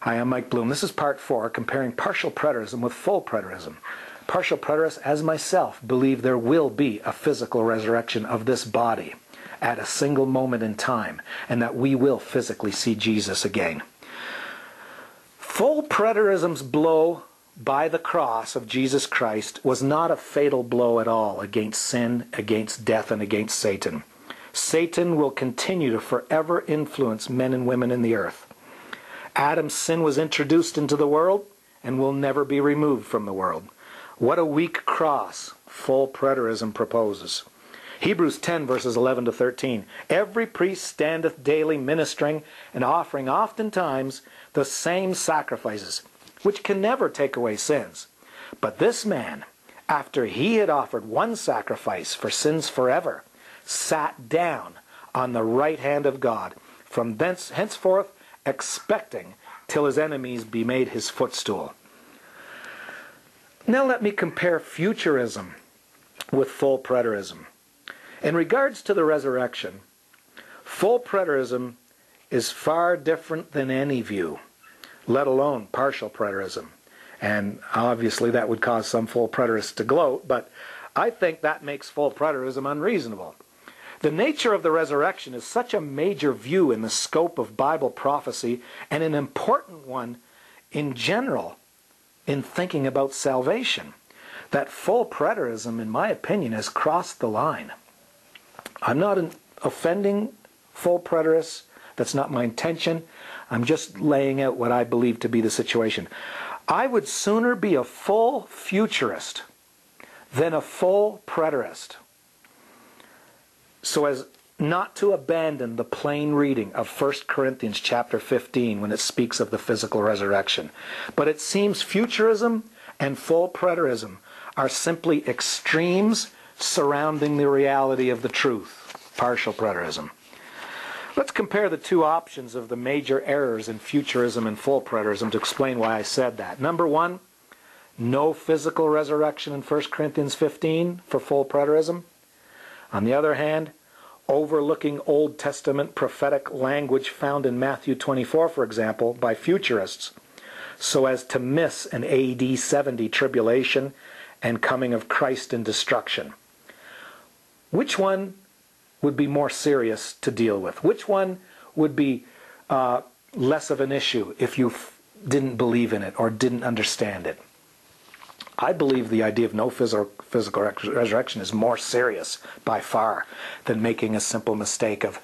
Hi, I'm Mike Blume. This is part 4, comparing partial preterism with full preterism. Partial preterists, as myself, believe there will be a physical resurrection of this body at a single moment in time, and that we will physically see Jesus again. Full preterism's blow by the cross of Jesus Christ was not a fatal blow at all against sin, against death, and against Satan. Satan will continue to forever influence men and women in the earth. Adam's sin was introduced into the world and will never be removed from the world. What a weak cross full preterism proposes. Hebrews 10 verses 11 to 13. Every priest standeth daily ministering and offering oftentimes the same sacrifices, which can never take away sins. But this man, after he had offered one sacrifice for sins forever, sat down on the right hand of God, from thence henceforth expecting till his enemies be made his footstool. Now let me compare futurism with full preterism. In regards to the resurrection, full preterism is far different than any view, let alone partial preterism. And obviously that would cause some full preterists to gloat, but I think that makes full preterism unreasonable. The nature of the resurrection is such a major view in the scope of Bible prophecy, and an important one in general in thinking about salvation, that full preterism, in my opinion, has crossed the line. I'm not offending full preterists. That's not my intention. I'm just laying out what I believe to be the situation. I would sooner be a full futurist than a full preterist, so as not to abandon the plain reading of 1 Corinthians chapter 15 when it speaks of the physical resurrection. But it seems futurism and full preterism are simply extremes surrounding the reality of the truth, partial preterism. Let's compare the two options of the major errors in futurism and full preterism to explain why I said that. Number one, no physical resurrection in 1 Corinthians 15 for full preterism. On the other hand, overlooking Old Testament prophetic language found in Matthew 24, for example, by futurists, so as to miss an AD 70 tribulation and coming of Christ in destruction. Which one would be more serious to deal with? Which one would be less of an issue if you didn't believe in it or didn't understand it? I believe the idea of no physical resurrection is more serious by far than making a simple mistake of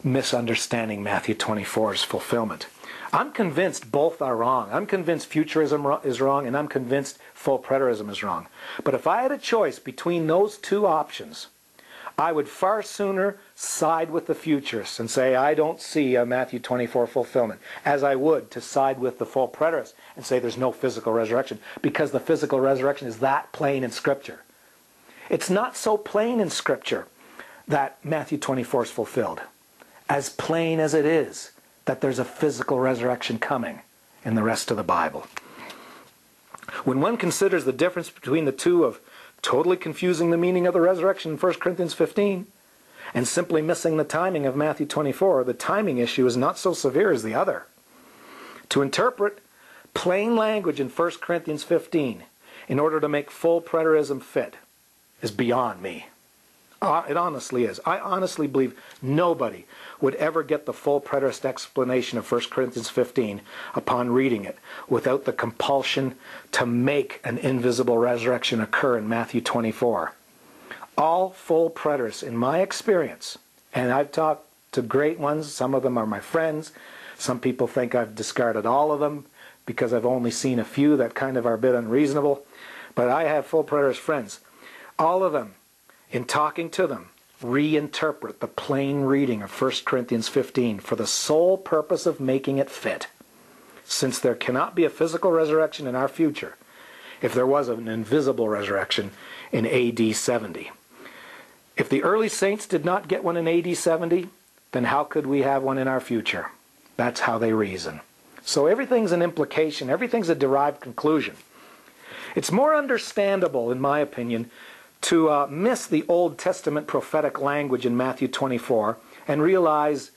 misunderstanding Matthew 24's fulfillment. I'm convinced both are wrong. I'm convinced futurism is wrong, and I'm convinced full preterism is wrong. But if I had a choice between those two options, I would far sooner side with the futurists and say I don't see a Matthew 24 fulfillment, as I would to side with the full preterists and say there's no physical resurrection, because the physical resurrection is that plain in Scripture. It's not so plain in Scripture that Matthew 24 is fulfilled, as plain as it is that there's a physical resurrection coming in the rest of the Bible. When one considers the difference between the two of totally confusing the meaning of the resurrection in 1 Corinthians 15 and simply missing the timing of Matthew 24, the timing issue is not so severe as the other. To interpret plain language in 1 Corinthians 15 in order to make full preterism fit is beyond me. It honestly is. I honestly believe nobody would ever get the full preterist explanation of 1 Corinthians 15 upon reading it without the compulsion to make an invisible resurrection occur in Matthew 24. All full preterists, in my experience, and I've talked to great ones, some of them are my friends, some people think I've discarded all of them because I've only seen a few that kind of are a bit unreasonable, but I have full preterist friends. All of them, in talking to them, reinterpret the plain reading of 1 Corinthians 15 for the sole purpose of making it fit. Since there cannot be a physical resurrection in our future, if there was an invisible resurrection in AD 70. If the early saints did not get one in AD 70, then how could we have one in our future? That's how they reason. So everything's an implication, everything's a derived conclusion. It's more understandable, in my opinion, to miss the Old Testament prophetic language in Matthew 24 and realize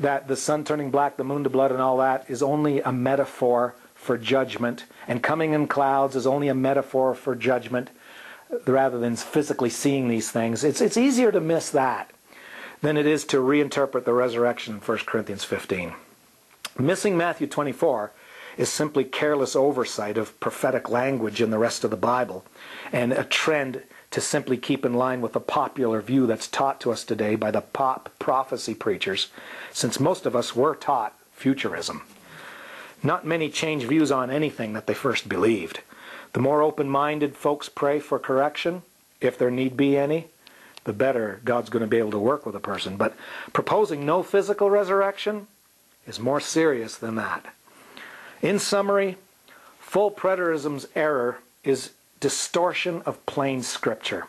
that the sun turning black, the moon to blood, and all that is only a metaphor for judgment, and coming in clouds is only a metaphor for judgment, rather than physically seeing these things. It's easier to miss that than it is to reinterpret the resurrection in 1 Corinthians 15. Missing Matthew 24 is simply careless oversight of prophetic language in the rest of the Bible, and a trend to simply keep in line with the popular view that's taught to us today by the pop prophecy preachers, since most of us were taught futurism. Not many change views on anything that they first believed. The more open-minded folks pray for correction, if there need be any, the better God's going to be able to work with a person. But proposing no physical resurrection is more serious than that. In summary, full preterism's error is distortion of plain Scripture.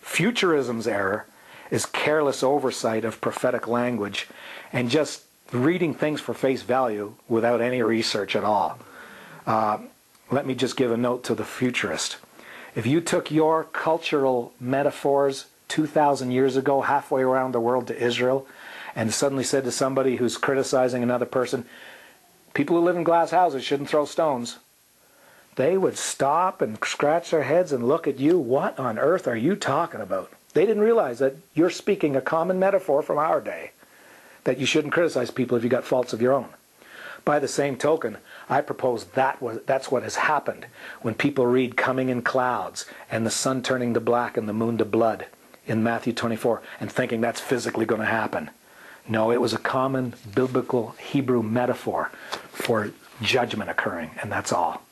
Futurism's error is careless oversight of prophetic language and just reading things for face value without any research at all. Let me just give a note to the futurist. If you took your cultural metaphors 2,000 years ago, halfway around the world to Israel, and suddenly said to somebody who's criticizing another person, people who live in glass houses shouldn't throw stones, they would stop and scratch their heads and look at you. What on earth are you talking about? They didn't realize that you're speaking a common metaphor from our day, that you shouldn't criticize people if you got faults of your own. By the same token, I propose that's what has happened when people read coming in clouds and the sun turning to black and the moon to blood in Matthew 24 and thinking that's physically going to happen. No, it was a common biblical Hebrew metaphor for judgment occurring, and that's all.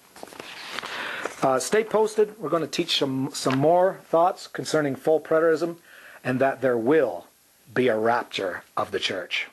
Stay posted. We're going to teach some more thoughts concerning full preterism and that there will be a rapture of the church.